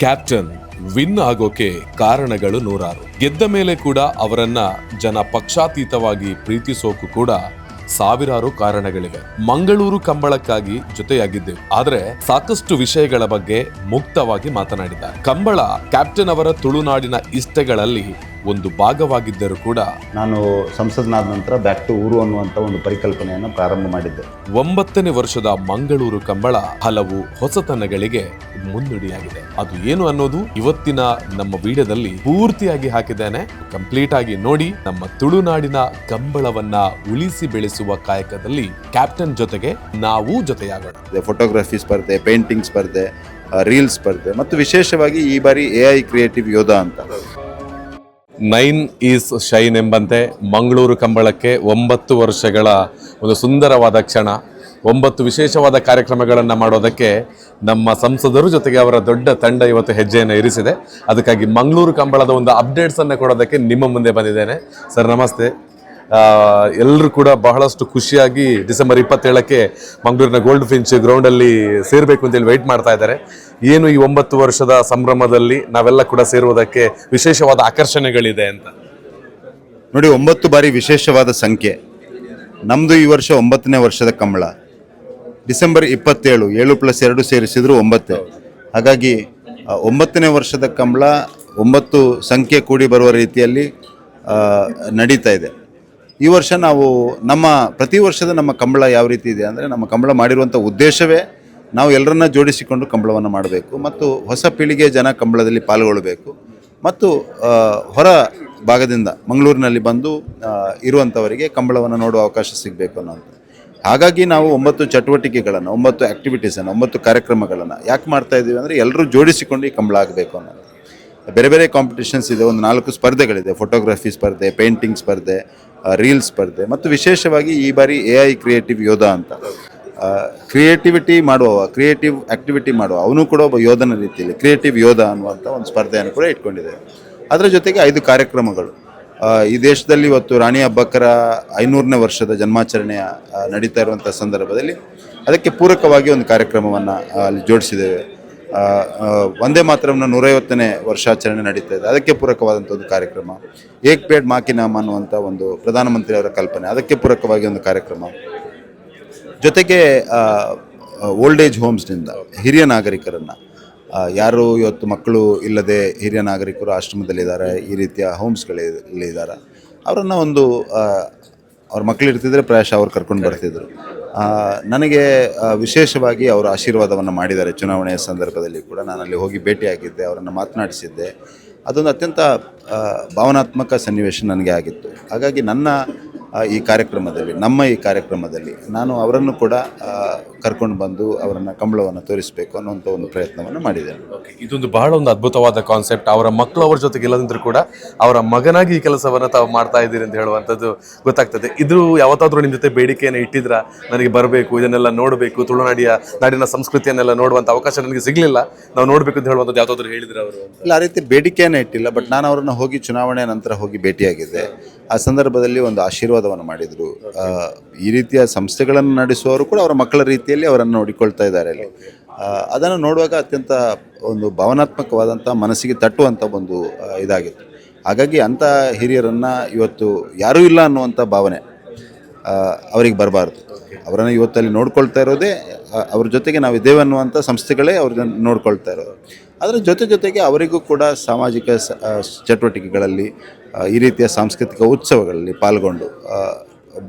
Captain win ಆಗೋಕೆ ಕಾರಣಗಳು ನೂರಾರು. ಗೆದ್ದ ಮೇಲೆ ಕೂಡ ಅವರನ್ನ ಜನ ಪಕ್ಷಾತೀತವಾಗಿ ಪ್ರೀತಿಸೋಕು ಕೂಡ ಸಾವಿರಾರು ಕಾರಣಗಳಿವೆ. ಮಂಗಳೂರು ಕಂಬಳಕ್ಕಾಗಿ ಜೊತೆಯಾಗಿದ್ದೆವು, ಆದ್ರೆ ಸಾಕಷ್ಟು ವಿಷಯಗಳ ಬಗ್ಗೆ ಮುಕ್ತವಾಗಿ ಮಾತನಾಡಿದ್ದಾರೆ. ಕಂಬಳ ಕ್ಯಾಪ್ಟನ್ ಅವರ ತುಳುನಾಡಿನ ಇಷ್ಟಗಳಲ್ಲಿ ಒಂದು ಭಾಗವಾಗಿದ್ದರೂ ಕೂಡ ನಾನು ಸಂಸದನಾದ ನಂತರ ಬ್ಯಾಕ್ ಟು ಊರು ಅನ್ನುವಂಥ ಒಂದು ಪರಿಕಲ್ಪನೆಯನ್ನು ಪ್ರಾರಂಭ ಮಾಡಿದ್ದೆ. 9ನೇ ವರ್ಷದ ಮಂಗಳೂರು ಕಂಬಳ ಹಲವು ಹೊಸತನಗಳಿಗೆ ಮುನ್ನುಡಿಯಾಗಿದೆ. ಅದು ಏನು ಅನ್ನೋದು ಇವತ್ತಿನ ನಮ್ಮ ವಿಡಿಯೋದಲ್ಲಿ ಪೂರ್ತಿಯಾಗಿ ಹಾಕಿದ್ದೇನೆ. ಕಂಪ್ಲೀಟ್ ಆಗಿ ನೋಡಿ. ನಮ್ಮ ತುಳುನಾಡಿನ ಕಂಬಳವನ್ನ ಉಳಿಸಿ ಬೆಳೆಸುವ ಕಾಯಕದಲ್ಲಿ ಕ್ಯಾಪ್ಟನ್ ಜೊತೆಗೆ ನಾವು ಜೊತೆಯಾಗೋಣ. ಫೋಟೋಗ್ರಫಿ ಸ್ಪರ್ಧೆ, ಪೇಂಟಿಂಗ್ ಸ್ಪರ್ಧೆ, ರೀಲ್ಸ್ ಸ್ಪರ್ಧೆ ಮತ್ತು ವಿಶೇಷವಾಗಿ ಈ ಬಾರಿ AI ಕ್ರಿಯೇಟಿವ್ ಯೋಧ ಅಂತ 9 ಈಸ್ ಶೈನ್ ಎಂಬಂತೆ ಮಂಗಳೂರು ಕಂಬಳಕ್ಕೆ 9 ವರ್ಷಗಳ ಒಂದು ಸುಂದರವಾದ ಕ್ಷಣ. 9 ವಿಶೇಷವಾದ ಕಾರ್ಯಕ್ರಮಗಳನ್ನು ಮಾಡೋದಕ್ಕೆ ನಮ್ಮ ಸಂಸದರು ಜೊತೆಗೆ ಅವರ ದೊಡ್ಡ ತಂಡ ಇವತ್ತು ಹೆಜ್ಜೆಯನ್ನು ಇರಿಸಿದೆ. ಅದಕ್ಕಾಗಿ ಮಂಗಳೂರು ಕಂಬಳದ ಒಂದು ಅಪ್ಡೇಟ್ಸ್ ಅನ್ನು ಕೊಡೋದಕ್ಕೆ ನಿಮ್ಮ ಮುಂದೆ ಬಂದಿದ್ದೇನೆ. ಸರ್ ನಮಸ್ತೆ. ಎಲ್ಲರೂ ಕೂಡ ಬಹಳಷ್ಟು ಖುಷಿಯಾಗಿ ಡಿಸೆಂಬರ್ 27ಕ್ಕೆ ಮಂಗಳೂರಿನ ಗೋಲ್ಡ್ ಫಿಂಚ್ ಗ್ರೌಂಡಲ್ಲಿ ಸೇರಬೇಕು ಅಂತೇಳಿ ವೆಯ್ಟ್ ಮಾಡ್ತಾ ಇದ್ದಾರೆ. ಏನು ಈ 9 ವರ್ಷದ ಸಂಭ್ರಮದಲ್ಲಿ ನಾವೆಲ್ಲ ಕೂಡ ಸೇರುವುದಕ್ಕೆ ವಿಶೇಷವಾದ ಆಕರ್ಷಣೆಗಳಿದೆ ಅಂತ ನೋಡಿ. 9 ಬಾರಿ ವಿಶೇಷವಾದ ಸಂಖ್ಯೆ. ನಮ್ಮದು ಈ ವರ್ಷ 9ನೇ ವರ್ಷದ ಕಂಬಳ. ಡಿಸೆಂಬರ್ 27, 7+2 ಸೇರಿಸಿದ್ರು 9. ಹಾಗಾಗಿ 9ನೇ ವರ್ಷದ ಕಂಬಳ 9 ಸಂಖ್ಯೆ ಕೂಡಿ ಬರುವ ರೀತಿಯಲ್ಲಿ ನಡೀತಾ ಇದೆ. ಈ ವರ್ಷ ನಾವು ಪ್ರತಿ ವರ್ಷದ ನಮ್ಮ ಕಂಬಳ ಯಾವ ರೀತಿ ಇದೆ ಅಂದರೆ, ನಮ್ಮ ಕಂಬಳ ಮಾಡಿರುವಂಥ ಉದ್ದೇಶವೇ ನಾವು ಎಲ್ಲರನ್ನ ಜೋಡಿಸಿಕೊಂಡು ಕಂಬಳವನ್ನು ಮಾಡಬೇಕು ಮತ್ತು ಹೊಸ ಪೀಳಿಗೆ ಜನ ಕಂಬಳದಲ್ಲಿ ಪಾಲ್ಗೊಳ್ಳಬೇಕು ಮತ್ತು ಹೊರ ಭಾಗದಿಂದ ಮಂಗಳೂರಿನಲ್ಲಿ ಬಂದು ಇರುವಂಥವರಿಗೆ ಕಂಬಳವನ್ನು ನೋಡುವ ಅವಕಾಶ ಸಿಗಬೇಕು ಅನ್ನೋದು. ಹಾಗಾಗಿ ನಾವು 9 ಚಟುವಟಿಕೆಗಳನ್ನು, 9 ಆ್ಯಕ್ಟಿವಿಟೀಸನ್ನು, 9 ಕಾರ್ಯಕ್ರಮಗಳನ್ನು ಯಾಕೆ ಮಾಡ್ತಾ ಇದ್ದೀವಿ ಅಂದರೆ, ಎಲ್ಲರೂ ಜೋಡಿಸಿಕೊಂಡು ಈ ಕಂಬಳ ಆಗಬೇಕು ಅನ್ನೋದು. ಬೇರೆ ಬೇರೆ ಕಾಂಪಿಟೇಷನ್ಸ್ ಇದೆ, ಒಂದು 4 ಸ್ಪರ್ಧೆಗಳಿದೆ. ಫೋಟೋಗ್ರಫಿ ಸ್ಪರ್ಧೆ, ಪೇಂಟಿಂಗ್ ಸ್ಪರ್ಧೆ, ರೀಲ್ಸ್ ಸ್ಪರ್ಧೆ ಮತ್ತು ವಿಶೇಷವಾಗಿ ಈ ಬಾರಿ AI ಕ್ರಿಯೇಟಿವ್ ಯೋಧ ಅಂತ. ಕ್ರಿಯೇಟಿವ್ ಆ್ಯಕ್ಟಿವಿಟಿ ಮಾಡುವ ಅವನು ಕೂಡ ಒಬ್ಬ ಯೋಧನ ರೀತಿಯಲ್ಲಿ ಕ್ರಿಯೇಟಿವ್ ಯೋಧ ಅನ್ನುವಂಥ ಒಂದು ಸ್ಪರ್ಧೆಯನ್ನು ಕೂಡ ಇಟ್ಕೊಂಡಿದ್ದೇವೆ. ಅದರ ಜೊತೆಗೆ 5 ಕಾರ್ಯಕ್ರಮಗಳು. ಈ ದೇಶದಲ್ಲಿ ಇವತ್ತು ರಾಣಿ ಅಬ್ಬಕ್ಕರ 500ನೇ ವರ್ಷದ ಜನ್ಮಾಚರಣೆಯ ನಡೀತಾ ಇರುವಂಥ ಸಂದರ್ಭದಲ್ಲಿ ಅದಕ್ಕೆ ಪೂರಕವಾಗಿ ಒಂದು ಕಾರ್ಯಕ್ರಮವನ್ನು ಅಲ್ಲಿ ಜೋಡಿಸಿದ್ದೇವೆ. ವಂದೇ ಮಾತರಂನ 150ನೇ ವರ್ಷಾಚರಣೆ ನಡೀತಾ ಇದೆ, ಅದಕ್ಕೆ ಪೂರಕವಾದಂಥ ಒಂದು ಕಾರ್ಯಕ್ರಮ. ಏಕ್ ಪೇಡ್ ಮಾ ಕಿ ನಾಮ್ ಅನ್ನುವಂಥ ಒಂದು ಪ್ರಧಾನಮಂತ್ರಿಯವರ ಕಲ್ಪನೆ, ಅದಕ್ಕೆ ಪೂರಕವಾಗಿ ಒಂದು ಕಾರ್ಯಕ್ರಮ. ಜೊತೆಗೆ ಓಲ್ಡ್ ಏಜ್ ಹೋಮ್ಸ್ನಿಂದ ಹಿರಿಯ ನಾಗರಿಕರನ್ನು, ಯಾರು ಇವತ್ತು ಮಕ್ಕಳು ಇಲ್ಲದೆ ಹಿರಿಯ ನಾಗರಿಕರು ಆಶ್ರಮದಲ್ಲಿದ್ದಾರೆ, ಈ ರೀತಿಯ ಹೋಮ್ಸ್ಗಳಿದ್ದಾರೆ, ಅವರನ್ನು ಒಂದು ಅವ್ರ ಮಕ್ಕಳಿರ್ತಿದ್ರೆ ಪ್ರಾಯಶಃ ಅವ್ರು ಕರ್ಕೊಂಡು ಬರ್ತಿದ್ರು. ನನಗೆ ವಿಶೇಷವಾಗಿ ಅವರು ಆಶೀರ್ವಾದವನ್ನು ಮಾಡಿದ್ದಾರೆ. ಚುನಾವಣೆಯ ಸಂದರ್ಭದಲ್ಲಿ ಕೂಡ ನಾನಲ್ಲಿ ಹೋಗಿ ಭೇಟಿಯಾಗಿದ್ದೆ, ಅವರನ್ನು ಮಾತನಾಡಿಸಿದ್ದೆ. ಅದೊಂದು ಅತ್ಯಂತ ಭಾವನಾತ್ಮಕ ಸನ್ನಿವೇಶ ನನಗೆ ಆಗಿತ್ತು. ಹಾಗಾಗಿ ಈ ಕಾರ್ಯಕ್ರಮದಲ್ಲಿ ನಾನು ಅವರನ್ನು ಕೂಡ ಕರ್ಕೊಂಡು ಬಂದು ಅವರನ್ನು ಕಂಬಳವನ್ನು ತೋರಿಸಬೇಕು ಅನ್ನೋಂಥ ಒಂದು ಪ್ರಯತ್ನವನ್ನು ಮಾಡಿದ್ದೇನೆ. ಇದೊಂದು ಬಹಳ ಒಂದು ಅದ್ಭುತವಾದ ಕಾನ್ಸೆಪ್ಟ್. ಅವರ ಮಕ್ಕಳು ಅವ್ರ ಜೊತೆಗೆ ಇಲ್ಲದಿದ್ರೂ ಕೂಡ ಅವರ ಮಗನಾಗಿ ಈ ಕೆಲಸವನ್ನು ತಾವು ಮಾಡ್ತಾ ಇದ್ದೀರಿ ಅಂತ ಹೇಳುವಂಥದ್ದು ಗೊತ್ತಾಗ್ತದೆ. ಇದು ಯಾವತ್ತಾದ್ರೂ ನಿಮ್ಮ ಜೊತೆ ಬೇಡಿಕೆಯನ್ನು ಇಟ್ಟಿದ್ರ, ನನಗೆ ಬರಬೇಕು, ಇದನ್ನೆಲ್ಲ ನೋಡಬೇಕು, ನಾಡಿನ ಸಂಸ್ಕೃತಿಯನ್ನೆಲ್ಲ ನೋಡುವಂಥ ಅವಕಾಶ ನನಗೆ ಸಿಗಲಿಲ್ಲ, ನಾವು ನೋಡಬೇಕು ಅಂತ ಹೇಳುವಂಥದ್ದು ಯಾವತ್ತಾದ್ರೂ ಹೇಳಿದ್ರೆ ಅವರು? ಇಲ್ಲ, ಆ ರೀತಿ ಬೇಡಿಕೆಯನ್ನು ಇಟ್ಟಿಲ್ಲ. ಬಟ್ ನಾನು ಅವರನ್ನು ಹೋಗಿ ಚುನಾವಣೆ ನಂತರ ಹೋಗಿ ಭೇಟಿಯಾಗಿದ್ದೆ. ಆ ಸಂದರ್ಭದಲ್ಲಿ ಒಂದು ಆಶೀರ್ವಾದವನ್ನು ಮಾಡಿದರು. ಈ ರೀತಿಯ ಸಂಸ್ಥೆಗಳನ್ನು ನಡೆಸುವವರು ಕೂಡ ಅವರ ಮಕ್ಕಳ ರೀತಿಯಲ್ಲಿ ಅವರನ್ನು ನೋಡಿಕೊಳ್ತಾ ಇದ್ದಾರೆ ಅಲ್ಲಿ. ಅದನ್ನು ನೋಡುವಾಗ ಅತ್ಯಂತ ಒಂದು ಭಾವನಾತ್ಮಕವಾದಂಥ, ಮನಸ್ಸಿಗೆ ತಟ್ಟುವಂಥ ಒಂದು ಇದಾಗಿತ್ತು. ಹಾಗಾಗಿ ಅಂಥ ಹಿರಿಯರನ್ನು ಇವತ್ತು ಯಾರೂ ಇಲ್ಲ ಅನ್ನುವಂಥ ಭಾವನೆ ಅವರಿಗೆ ಬರಬಾರ್ದು. ಅವರನ್ನು ಇವತ್ತಲ್ಲಿ ನೋಡ್ಕೊಳ್ತಾ ಇರೋದೇ, ಅವ್ರ ಜೊತೆಗೆ ನಾವು ಇದ್ದೇವೆ ಅನ್ನುವಂಥ ಸಂಸ್ಥೆಗಳೇ ಅವ್ರನ್ನ ನೋಡ್ಕೊಳ್ತಾ ಇರೋದು. ಅದರ ಜೊತೆಗೆ ಅವರಿಗೂ ಕೂಡ ಸಾಮಾಜಿಕ ಚಟುವಟಿಕೆಗಳಲ್ಲಿ, ಈ ರೀತಿಯ ಸಾಂಸ್ಕೃತಿಕ ಉತ್ಸವಗಳಲ್ಲಿ ಪಾಲ್ಗೊಂಡು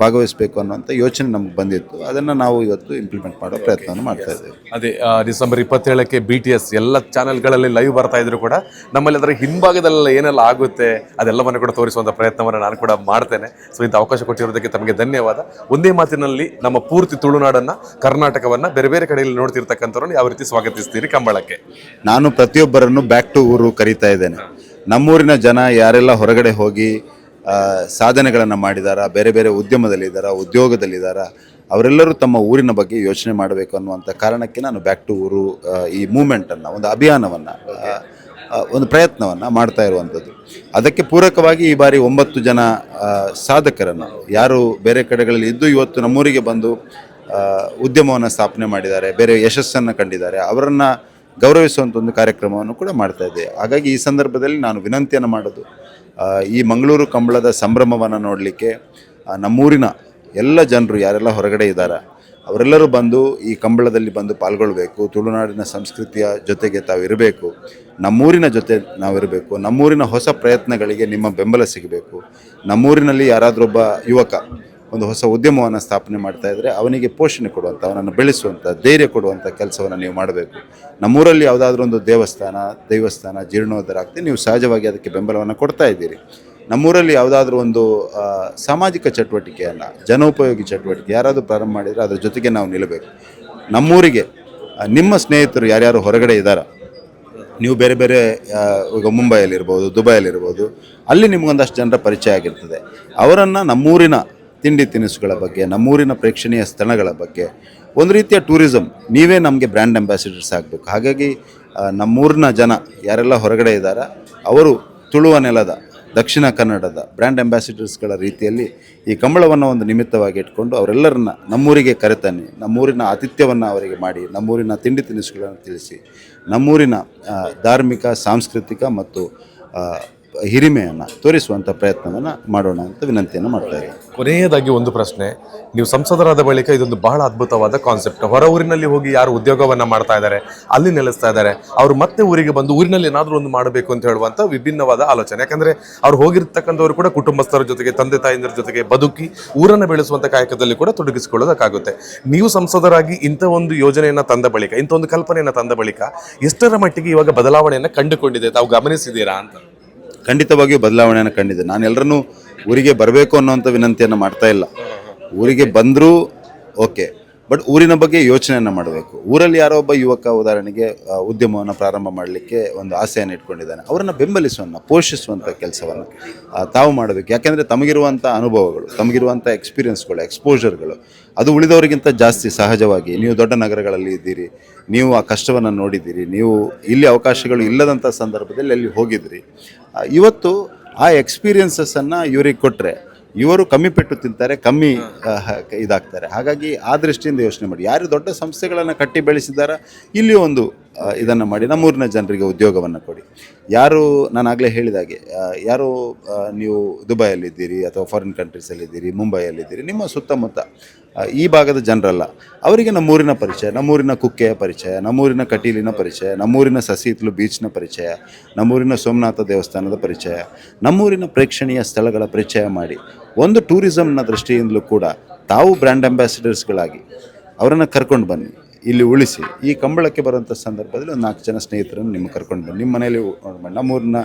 ಭಾಗವಹಿಸಬೇಕು ಅನ್ನುವಂಥ ಯೋಚನೆ ನಮ್ಗೆ ಬಂದಿತ್ತು. ಅದನ್ನು ನಾವು ಇವತ್ತು ಇಂಪ್ಲಿಮೆಂಟ್ ಮಾಡೋ ಪ್ರಯತ್ನವನ್ನು ಮಾಡ್ತಾ ಇದ್ದೇವೆ. ಅದೇ ಡಿಸೆಂಬರ್ 27ಕ್ಕೆ BTS ಎಲ್ಲ ಚಾನೆಲ್ಗಳಲ್ಲಿ ಲೈವ್ ಬರ್ತಾ ಇದ್ರು ಕೂಡ ನಮ್ಮಲ್ಲಿ ಅದರ ಹಿಂಭಾಗದಲ್ಲೆಲ್ಲ ಏನೆಲ್ಲ ಆಗುತ್ತೆ ಅದೆಲ್ಲವನ್ನು ಕೂಡ ತೋರಿಸುವಂಥ ಪ್ರಯತ್ನವನ್ನು ನಾನು ಕೂಡ ಮಾಡ್ತೇನೆ. ಸೊ ಇಂಥ ಅವಕಾಶ ಕೊಟ್ಟಿರೋದಕ್ಕೆ ತಮಗೆ ಧನ್ಯವಾದ. ಒಂದೇ ಮಾತಿನಲ್ಲಿ ನಮ್ಮ ಪೂರ್ತಿ ತುಳುನಾಡನ್ನು, ಕರ್ನಾಟಕವನ್ನು ಬೇರೆ ಬೇರೆ ಕಡೆಯಲ್ಲಿ ನೋಡ್ತಿರ್ತಕ್ಕಂಥವ್ರನ್ನು ಯಾವ ರೀತಿ ಸ್ವಾಗತಿಸ್ತೀರಿ ಕಂಬಳಕ್ಕೆ? ನಾನು ಪ್ರತಿಯೊಬ್ಬರನ್ನು ಬ್ಯಾಕ್ ಟು ಊರು ಕರೀತಾ ಇದ್ದೇನೆ. ನಮ್ಮೂರಿನ ಜನ ಯಾರೆಲ್ಲ ಹೊರಗಡೆ ಹೋಗಿ ಸಾಧನೆಗಳನ್ನು ಮಾಡಿದಾರ, ಬೇರೆ ಬೇರೆ ಉದ್ಯೋಗದಲ್ಲಿದ್ದಾರ, ಅವರೆಲ್ಲರೂ ತಮ್ಮ ಊರಿನ ಬಗ್ಗೆ ಯೋಚನೆ ಮಾಡಬೇಕು ಅನ್ನುವಂಥ ಕಾರಣಕ್ಕೆ ನಾನು ಬ್ಯಾಕ್ ಟು ಊರು ಈ ಮೂಮೆಂಟನ್ನು, ಒಂದು ಅಭಿಯಾನವನ್ನು, ಒಂದು ಪ್ರಯತ್ನವನ್ನು ಮಾಡ್ತಾ ಇರುವಂಥದ್ದು. ಅದಕ್ಕೆ ಪೂರಕವಾಗಿ ಈ ಬಾರಿ 9 ಜನ ಸಾಧಕರನ್ನು, ಯಾರು ಬೇರೆ ಕಡೆಗಳಲ್ಲಿ ಇದ್ದು ಇವತ್ತು ನಮ್ಮೂರಿಗೆ ಬಂದು ಉದ್ಯಮವನ್ನು ಸ್ಥಾಪನೆ ಮಾಡಿದ್ದಾರೆ, ಬೇರೆ ಯಶಸ್ಸನ್ನು ಕಂಡಿದ್ದಾರೆ, ಅವರನ್ನು ಗೌರವಿಸುವಂಥ ಒಂದು ಕಾರ್ಯಕ್ರಮವನ್ನು ಕೂಡ ಮಾಡ್ತಾ ಇದ್ದೇವೆ. ಹಾಗಾಗಿ ಈ ಸಂದರ್ಭದಲ್ಲಿ ನಾನು ವಿನಂತಿಯನ್ನು ಮಾಡೋದು, ಈ ಮಂಗಳೂರು ಕಂಬಳದ ಸಂಭ್ರಮವನ್ನು ನೋಡಲಿಕ್ಕೆ ನಮ್ಮೂರಿನ ಎಲ್ಲ ಜನರು ಯಾರೆಲ್ಲ ಹೊರಗಡೆ ಇದ್ದಾರೆ ಅವರೆಲ್ಲರೂ ಬಂದು ಈ ಕಂಬಳದಲ್ಲಿ ಬಂದು ಪಾಲ್ಗೊಳ್ಬೇಕು. ತುಳುನಾಡಿನ ಸಂಸ್ಕೃತಿಯ ಜೊತೆಗೆ ತಾವಿರಬೇಕು, ನಮ್ಮೂರಿನ ಜೊತೆ ನಾವಿರಬೇಕು. ನಮ್ಮೂರಿನ ಹೊಸ ಪ್ರಯತ್ನಗಳಿಗೆ ನಿಮ್ಮ ಬೆಂಬಲ ಸಿಗಬೇಕು. ನಮ್ಮೂರಿನಲ್ಲಿ ಯಾರಾದರೊಬ್ಬ ಯುವಕ ಒಂದು ಹೊಸ ಉದ್ಯಮವನ್ನು ಸ್ಥಾಪನೆ ಮಾಡ್ತಾ ಇದ್ದರೆ ಅವನಿಗೆ ಪೋಷಣೆ ಕೊಡುವಂಥ, ಅವನನ್ನು ಬೆಳೆಸುವಂಥ, ಧೈರ್ಯ ಕೊಡುವಂಥ ಕೆಲಸವನ್ನು ನೀವು ಮಾಡಬೇಕು. ನಮ್ಮೂರಲ್ಲಿ ಯಾವುದಾದ್ರೂ ಒಂದು ದೈವಸ್ಥಾನ ಜೀರ್ಣೋದ್ಧಾರ ಆಗ್ತದೆ, ನೀವು ಸಹಜವಾಗಿ ಅದಕ್ಕೆ ಬೆಂಬಲವನ್ನು ಕೊಡ್ತಾ ಇದ್ದೀರಿ. ನಮ್ಮೂರಲ್ಲಿ ಯಾವುದಾದ್ರೂ ಒಂದು ಸಾಮಾಜಿಕ ಚಟುವಟಿಕೆಯನ್ನು, ಜನೋಪಯೋಗಿ ಚಟುವಟಿಕೆ ಯಾರಾದರೂ ಪ್ರಾರಂಭ ಮಾಡಿದರೆ ಅದರ ಜೊತೆಗೆ ನಾವು ನಿಲ್ಲಬೇಕು. ನಮ್ಮೂರಿಗೆ ನಿಮ್ಮ ಸ್ನೇಹಿತರು ಯಾರ್ಯಾರು ಹೊರಗಡೆ ಇದ್ದಾರೆ, ನೀವು ಬೇರೆ ಬೇರೆ ಈಗ ಮುಂಬೈಯಲ್ಲಿರ್ಬೋದು, ದುಬೈಯಲ್ಲಿರ್ಬೋದು, ಅಲ್ಲಿ ನಿಮಗೊಂದಷ್ಟು ಜನರ ಪರಿಚಯ ಆಗಿರ್ತದೆ. ಅವರನ್ನು ನಮ್ಮೂರಿನ ತಿಂಡಿ ತಿನಿಸುಗಳ ಬಗ್ಗೆ, ನಮ್ಮೂರಿನ ಪ್ರೇಕ್ಷಣೀಯ ಸ್ಥಳಗಳ ಬಗ್ಗೆ, ಒಂದು ರೀತಿಯ ಟೂರಿಸಮ್, ನೀವೇ ನಮಗೆ ಬ್ರ್ಯಾಂಡ್ ಅಂಬಾಸಿಡರ್ಸ್ ಆಗಬೇಕು. ಹಾಗಾಗಿ ನಮ್ಮೂರಿನ ಜನ ಯಾರೆಲ್ಲ ಹೊರಗಡೆ ಇದ್ದಾರೆ ಅವರು ತುಳುವ ನೆಲದ, ದಕ್ಷಿಣ ಕನ್ನಡದ ಬ್ರ್ಯಾಂಡ್ ಅಂಬಾಸಿಡರ್ಸ್ಗಳ ರೀತಿಯಲ್ಲಿ ಈ ಕಂಬಳವನ್ನು ಒಂದು ನಿಮಿತ್ತವಾಗಿ ಇಟ್ಕೊಂಡು ಅವರೆಲ್ಲರನ್ನ ನಮ್ಮೂರಿಗೆ ಕರೆತನ್ನಿ, ನಮ್ಮೂರಿನ ಆತಿಥ್ಯವನ್ನು ಅವರಿಗೆ ಮಾಡಿ, ನಮ್ಮೂರಿನ ತಿಂಡಿ ತಿನಿಸುಗಳನ್ನು ತಿಳಿಸಿ, ನಮ್ಮೂರಿನ ಧಾರ್ಮಿಕ, ಸಾಂಸ್ಕೃತಿಕ ಮತ್ತು ಹಿರಿಮೆಯನ್ನು ತೋರಿಸುವಂಥ ಪ್ರಯತ್ನವನ್ನು ಮಾಡೋಣ ಅಂತ ವಿನಂತಿಯನ್ನು ಮಾಡ್ತಾ ಇದ್ದೀನಿ. ಕೊನೆಯದಾಗಿ ಒಂದು ಪ್ರಶ್ನೆ, ನೀವು ಸಂಸದರಾದ ಬಳಿಕ ಇದೊಂದು ಬಹಳ ಅದ್ಭುತವಾದ ಕಾನ್ಸೆಪ್ಟ್. ಹೊರ ಊರಿನಲ್ಲಿ ಹೋಗಿ ಯಾರು ಉದ್ಯೋಗವನ್ನು ಮಾಡ್ತಾ ಇದ್ದಾರೆ, ಅಲ್ಲಿ ನೆಲೆಸ್ತಾ ಇದ್ದಾರೆ, ಅವರು ಮತ್ತೆ ಊರಿಗೆ ಬಂದು ಊರಿನಲ್ಲಿ ಏನಾದರೂ ಒಂದು ಮಾಡಬೇಕು ಅಂತ ಹೇಳುವಂಥ ವಿಭಿನ್ನವಾದ ಆಲೋಚನೆ. ಯಾಕಂದರೆ ಅವ್ರು ಹೋಗಿರ್ತಕ್ಕಂಥವ್ರು ಕೂಡ ಕುಟುಂಬಸ್ಥರ ಜೊತೆಗೆ, ತಂದೆ ತಾಯಿಂದರ ಜೊತೆಗೆ ಬದುಕಿ ಊರನ್ನು ಬೆಳೆಸುವಂಥ ಕಾಯಕದಲ್ಲಿ ಕೂಡ ತೊಡಗಿಸಿಕೊಳ್ಳೋದಕ್ಕಾಗುತ್ತೆ. ನೀವು ಸಂಸದರಾಗಿ ಇಂಥ ಒಂದು ಯೋಜನೆಯನ್ನು ತಂದ ಬಳಿಕ, ಇಂಥ ಒಂದು ಕಲ್ಪನೆಯನ್ನು ತಂದ ಬಳಿಕ ಎಷ್ಟರ ಮಟ್ಟಿಗೆ ಇವಾಗ ಬದಲಾವಣೆಯನ್ನು ಕಂಡುಕೊಂಡಿದೆ ತಾವು ಗಮನಿಸಿದ್ದೀರಾ ಅಂತ? ಖಂಡಿತವಾಗಿಯೂ ಬದಲಾವಣೆಯನ್ನು ಕಂಡಿದೆ. ನಾನು ಎಲ್ಲರನ್ನೂ ಊರಿಗೆ ಬರಬೇಕು ಅನ್ನೋಂಥ ವಿನಂತಿಯನ್ನು ಮಾಡ್ತಾ ಇಲ್ಲ. ಊರಿಗೆ ಬಂದರೂ ಓಕೆ, ಬಟ್ ಊರಿನ ಬಗ್ಗೆ ಯೋಚನೆಯನ್ನು ಮಾಡಬೇಕು. ಊರಲ್ಲಿ ಯಾರೋ ಒಬ್ಬ ಯುವಕ ಉದಾಹರಣೆಗೆ ಉದ್ಯಮವನ್ನು ಪ್ರಾರಂಭ ಮಾಡಲಿಕ್ಕೆ ಒಂದು ಆಸೆಯನ್ನು ಇಟ್ಕೊಂಡಿದ್ದಾನೆ, ಅವರನ್ನು ಬೆಂಬಲಿಸುವಂಥ, ಪೋಷಿಸುವಂಥ ಕೆಲಸವನ್ನು ತಾವು ಮಾಡಬೇಕು. ಯಾಕೆಂದರೆ ತಮಗಿರುವಂಥ ಅನುಭವಗಳು, ತಮಗಿರುವಂಥ ಎಕ್ಸ್ಪೀರಿಯನ್ಸ್ಗಳು, ಎಕ್ಸ್ಪೋಜರ್ಗಳು ಅದು ಉಳಿದವರಿಗಿಂತ ಜಾಸ್ತಿ. ಸಹಜವಾಗಿ ನೀವು ದೊಡ್ಡ ನಗರಗಳಲ್ಲಿ ಇದ್ದೀರಿ, ನೀವು ಆ ಕಷ್ಟವನ್ನು ನೋಡಿದ್ದೀರಿ, ನೀವು ಇಲ್ಲಿ ಅವಕಾಶಗಳು ಇಲ್ಲದಂಥ ಸಂದರ್ಭದಲ್ಲಿ ಅಲ್ಲಿ ಹೋಗಿದ್ರಿ. ಇವತ್ತು ಆ ಎಕ್ಸ್ಪೀರಿಯನ್ಸಸ್ಸನ್ನು ಇವರಿಗೆ ಕೊಟ್ಟರೆ ಇವರು ಕಮ್ಮಿ ಪೆಟ್ಟು ತಿಂತಾರೆ, ಕಮ್ಮಿ ಇದಾಗ್ತಾರೆ. ಹಾಗಾಗಿ ಆ ದೃಷ್ಟಿಯಿಂದ ಯೋಚನೆ ಮಾಡಿ, ಯಾರು ದೊಡ್ಡ ಸಂಸ್ಥೆಗಳನ್ನು ಕಟ್ಟಿ ಬೆಳೆಸಿದಾರ ಇಲ್ಲಿ ಒಂದು ಇದನ್ನು ಮಾಡಿ ನಮ್ಮೂರಿನ ಜನರಿಗೆ ಉದ್ಯೋಗವನ್ನು ಕೊಡಿ. ಯಾರು ನಾನು ಆಗಲೇ ಹೇಳಿದಾಗೆ, ಯಾರು ನೀವು ದುಬೈಯಲ್ಲಿದ್ದೀರಿ ಅಥವಾ ಫಾರಿನ್ ಕಂಟ್ರೀಸಲ್ಲಿದ್ದೀರಿ, ಮುಂಬೈಯಲ್ಲಿದ್ದೀರಿ, ನಿಮ್ಮ ಸುತ್ತಮುತ್ತ ಈ ಭಾಗದ ಜನರಲ್ಲ, ಅವರಿಗೆ ನಮ್ಮೂರಿನ ಪರಿಚಯ, ನಮ್ಮೂರಿನ ಕುಕ್ಕೆಯ ಪರಿಚಯ, ನಮ್ಮೂರಿನ ಕಟೀಲಿನ ಪರಿಚಯ, ನಮ್ಮೂರಿನ ಸಸಿಹಿತ್ಲು ಬೀಚ್ನ ಪರಿಚಯ, ನಮ್ಮೂರಿನ ಸೋಮನಾಥ ದೇವಸ್ಥಾನದ ಪರಿಚಯ, ನಮ್ಮೂರಿನ ಪ್ರೇಕ್ಷಣೀಯ ಸ್ಥಳಗಳ ಪರಿಚಯ ಮಾಡಿ ಒಂದು ಟೂರಿಸಮ್ನ ದೃಷ್ಟಿಯಿಂದಲೂ ಕೂಡ ತಾವು ಬ್ರ್ಯಾಂಡ್ ಅಂಬಾಸಿಡರ್ಸ್ಗಳಾಗಿ ಅವರನ್ನು ಕರ್ಕೊಂಡು ಬನ್ನಿ, ಇಲ್ಲಿ ಉಳಿಸಿ. ಈ ಕಂಬಳಕ್ಕೆ ಬರುವಂಥ ಸಂದರ್ಭದಲ್ಲಿ ಒಂದು 4 ಜನ ಸ್ನೇಹಿತರನ್ನು ನಿಮ್ಮ ಕರ್ಕೊಂಡು ಬನ್ನಿ, ನಿಮ್ಮ ಮನೆಯಲ್ಲಿ ನಮ್ಮೂರಿನ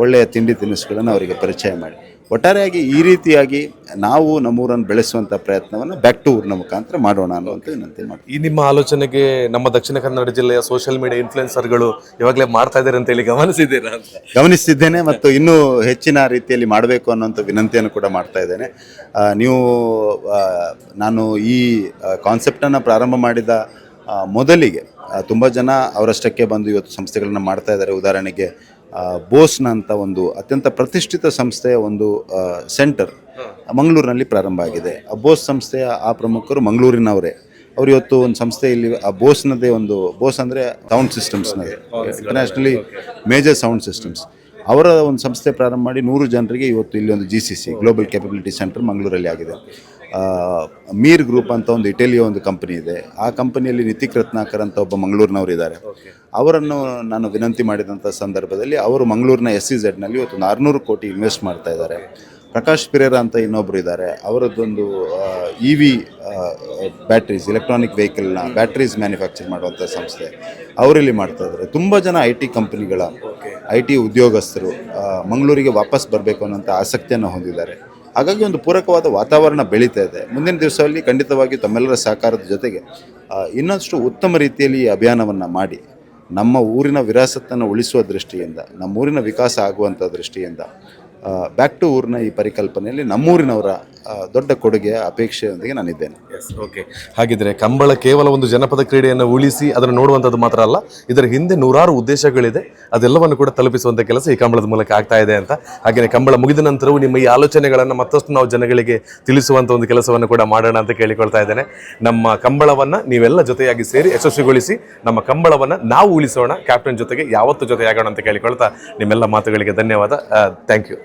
ಒಳ್ಳೆಯ ತಿಂಡಿ ತಿನಿಸುಗಳನ್ನು ಅವರಿಗೆ ಪರಿಚಯ ಮಾಡಿ. ಒಟ್ಟಾರೆಯಾಗಿ ಈ ರೀತಿಯಾಗಿ ನಾವು ನಮ್ಮೂರನ್ನು ಬೆಳೆಸುವಂಥ ಪ್ರಯತ್ನವನ್ನು ಬ್ಯಾಕ್ ಟು ಊರಿನ ಮುಖಾಂತರ ಮಾಡೋಣ ಅನ್ನುವಂಥ ವಿನಂತಿ ಮಾಡಿ. ಈ ನಿಮ್ಮ ಆಲೋಚನೆಗೆ ನಮ್ಮ ದಕ್ಷಿಣ ಕನ್ನಡ ಜಿಲ್ಲೆಯ ಸೋಷಿಯಲ್ ಮೀಡಿಯಾ ಇನ್ಫ್ಲುಯೆನ್ಸರ್ಗಳು ಇವಾಗಲೇ ಮಾಡ್ತಾ ಇದ್ದಾರೆ ಅಂತ ಹೇಳಿ ಗಮನಿಸಿದ್ದೀರಾ ಅಂತ? ಗಮನಿಸಿದ್ದೇನೆ, ಮತ್ತು ಇನ್ನೂ ಹೆಚ್ಚಿನ ರೀತಿಯಲ್ಲಿ ಮಾಡಬೇಕು ಅನ್ನೋಂಥ ವಿನಂತಿಯನ್ನು ಕೂಡ ಮಾಡ್ತಾ ಇದ್ದೇನೆ. ನಾನು ಈ ಕಾನ್ಸೆಪ್ಟನ್ನು ಪ್ರಾರಂಭ ಮಾಡಿದ ಮೊದಲಿಗೆ ತುಂಬ ಜನ ಅವರಷ್ಟಕ್ಕೆ ಬಂದು ಇವತ್ತು ಸಂಸ್ಥೆಗಳನ್ನು ಮಾಡ್ತಾ ಇದ್ದಾರೆ. ಉದಾಹರಣೆಗೆ ಬೋಸ್ನ ಅಂತ ಒಂದು ಅತ್ಯಂತ ಪ್ರತಿಷ್ಠಿತ ಸಂಸ್ಥೆಯ ಒಂದು ಸೆಂಟರ್ ಮಂಗಳೂರಿನಲ್ಲಿ ಪ್ರಾರಂಭ ಆಗಿದೆ. ಆ ಬೋಸ್ ಸಂಸ್ಥೆಯ ಆ ಪ್ರಮುಖರು ಮಂಗಳೂರಿನವರೇ. ಅವರು ಇವತ್ತು ಒಂದು ಸಂಸ್ಥೆಯಲ್ಲಿ ಆ ಬೋಸ್ನದೇ ಒಂದು, ಬೋಸ್ ಅಂದರೆ ಸೌಂಡ್ ಸಿಸ್ಟಮ್ಸ್ನದೇ, ಇಂಟರ್ನ್ಯಾಷನಲಿ ಮೇಜರ್ ಸೌಂಡ್ ಸಿಸ್ಟಮ್ಸ್, ಅವರ ಒಂದು ಸಂಸ್ಥೆ ಪ್ರಾರಂಭ ಮಾಡಿ 100 ಜನರಿಗೆ ಇವತ್ತು ಇಲ್ಲಿ ಒಂದು GCC ಗ್ಲೋಬಲ್ ಕ್ಯಾಪಬಿಲಿಟಿ ಸೆಂಟರ್ ಮಂಗಳೂರಲ್ಲಿ ಆಗಿದೆ. ಮೀರ್ ಗ್ರೂಪ್ ಅಂತ ಒಂದು ಇಟಲಿಯ ಒಂದು ಕಂಪನಿ ಇದೆ. ಆ ಕಂಪನಿಯಲ್ಲಿ ನಿತಿಕ್ ರತ್ನಾಕರ್ ಅಂತ ಒಬ್ಬ ಮಂಗಳೂರಿನವರು ಇದ್ದಾರೆ. ಅವರನ್ನು ನಾನು ವಿನಂತಿ ಮಾಡಿದಂಥ ಸಂದರ್ಭದಲ್ಲಿ ಅವರು ಮಂಗಳೂರಿನ SEZನಲ್ಲಿ ಇವತ್ತು 600 ಕೋಟಿ ಇನ್ವೆಸ್ಟ್ ಮಾಡ್ತಾ ಇದ್ದಾರೆ. ಪ್ರಕಾಶ್ ಪಿರೇರಾ ಅಂತ ಇನ್ನೊಬ್ಬರು ಇದ್ದಾರೆ, ಅವರದ್ದೊಂದು EV ಬ್ಯಾಟ್ರೀಸ್, ಎಲೆಕ್ಟ್ರಾನಿಕ್ ವೆಹಿಕಲ್ನ ಬ್ಯಾಟ್ರೀಸ್ ಮ್ಯಾನುಫ್ಯಾಕ್ಚರ್ ಮಾಡುವಂಥ ಸಂಸ್ಥೆ ಅವರಲ್ಲಿ ಮಾಡ್ತಾ ಇದ್ದಾರೆ. ತುಂಬ ಜನ IT ಕಂಪನಿಗಳ IT ಉದ್ಯೋಗಸ್ಥರು ಮಂಗಳೂರಿಗೆ ವಾಪಸ್ ಬರಬೇಕು ಅನ್ನೋಂಥ ಆಸಕ್ತಿಯನ್ನು ಹೊಂದಿದ್ದಾರೆ. ಹಾಗಾಗಿ ಒಂದು ಪೂರಕವಾದ ವಾತಾವರಣ ಬೆಳೀತಾ ಇದೆ. ಮುಂದಿನ ದಿವಸದಲ್ಲಿ ಖಂಡಿತವಾಗಿ ತಮ್ಮೆಲ್ಲರ ಸಹಕಾರದ ಜೊತೆಗೆ ಇನ್ನಷ್ಟು ಉತ್ತಮ ರೀತಿಯಲ್ಲಿ ಈ ಅಭಿಯಾನವನ್ನು ಮಾಡಿ ನಮ್ಮ ಊರಿನ ವಿರಾಸತ್ತನ್ನು ಉಳಿಸುವ ದೃಷ್ಟಿಯಿಂದ, ನಮ್ಮೂರಿನ ವಿಕಾಸ ಆಗುವಂಥ ದೃಷ್ಟಿಯಿಂದ ಬ್ಯಾಕ್ ಟು ಊರಿನ ಈ ಪರಿಕಲ್ಪನೆಯಲ್ಲಿ ನಮ್ಮೂರಿನವರ ದೊಡ್ಡ ಕೊಡುಗೆ ಅಪೇಕ್ಷೆಯೊಂದಿಗೆ ನಾನಿದ್ದೇನೆ. ಓಕೆ, ಹಾಗಿದ್ರೆ ಕಂಬಳ ಕೇವಲ ಒಂದು ಜನಪದ ಕ್ರೀಡೆಯನ್ನು ಉಳಿಸಿ ಅದನ್ನು ನೋಡುವಂಥದ್ದು ಮಾತ್ರ ಅಲ್ಲ, ಇದರ ಹಿಂದೆ ನೂರಾರು ಉದ್ದೇಶಗಳಿದೆ. ಅದೆಲ್ಲವನ್ನು ಕೂಡ ತಲುಪಿಸುವಂಥ ಕೆಲಸ ಈ ಕಂಬಳದ ಮೂಲಕ ಆಗ್ತಾ ಇದೆ ಅಂತ. ಹಾಗೆಯೇ ಕಂಬಳ ಮುಗಿದ ನಂತರವೂ ನಿಮ್ಮ ಈ ಆಲೋಚನೆಗಳನ್ನು ಮತ್ತಷ್ಟು ನಾವು ಜನಗಳಿಗೆ ತಿಳಿಸುವಂಥ ಒಂದು ಕೆಲಸವನ್ನು ಕೂಡ ಮಾಡೋಣ ಅಂತ ಕೇಳಿಕೊಳ್ತಾ ಇದ್ದೇನೆ. ನಮ್ಮ ಕಂಬಳವನ್ನು ನೀವೆಲ್ಲ ಜೊತೆಯಾಗಿ ಸೇರಿ ಯಶಸ್ವಿಗೊಳಿಸಿ ನಮ್ಮ ಕಂಬಳವನ್ನು ನಾವು ಉಳಿಸೋಣ, ಕ್ಯಾಪ್ಟನ್ ಜೊತೆಗೆ ಯಾವತ್ತೂ ಜೊತೆಯಾಗೋಣ ಅಂತ ಕೇಳಿಕೊಳ್ತಾ ನಿಮ್ಮೆಲ್ಲ ಮಾತುಗಳಿಗೆ ಧನ್ಯವಾದ. Thank you.